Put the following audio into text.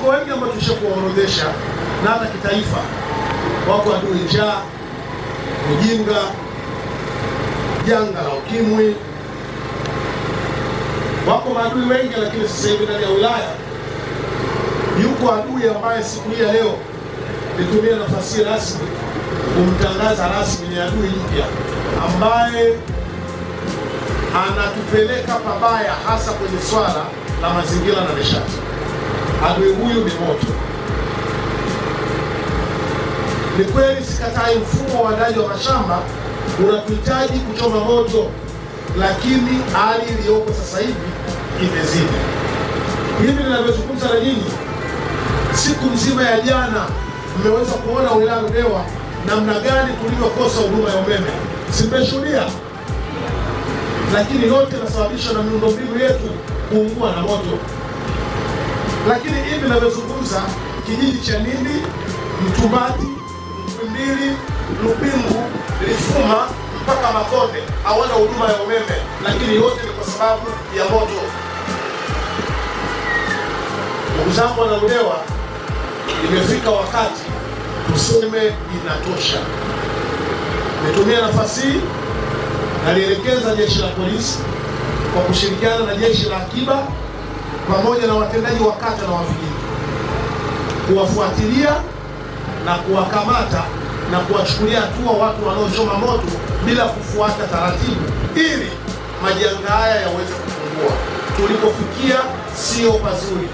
Wako wengi ambao tushakuorodhesha na hata kitaifa. Wako adui njaa, ujinga, janga la ukimwi. Wako maadui wengi, lakini sasa hivi ndani ya wilaya yuko adui ambaye siku hii ya leo nitumie nafasi rasmi kumtangaza rasmi ni adui mpya ambaye anatupeleka pabaya, hasa kwenye swala la mazingira na nishati. Adui huyu ni moto. Ni kweli sikatai mfumo wa uandaaji wa mashamba unatuhitaji kuchoma moto, lakini hali iliyopo sasa hivi imezidi. Hivi ninavyozungumza na nyinyi, siku nzima ya jana mmeweza kuona wilaya Ludewa namna gani tulivyokosa huduma ya umeme. Simeshuhudia, lakini yote yanasababishwa na miundombinu yetu kuungua na moto. Lakini hivi ninavyozungumza, kijiji cha Nindi, Mtumbati, Mtwimbili, Lupingu, Lifuma mpaka Makonde hawana huduma ya umeme, lakini yote ni kwa sababu ya moto. Ndugu zangu wana Ludewa, imefika wakati tuseme inatosha. Nitumia nafasi hii nalielekeza jeshi la polisi kwa kushirikiana na jeshi la akiba pamoja na watendaji wa kata na vijiji kuwafuatilia na kuwakamata na kuwachukulia hatua watu wanaochoma moto bila kufuata taratibu, ili majanga haya yaweze kupungua. Tulipofikia sio pazuri.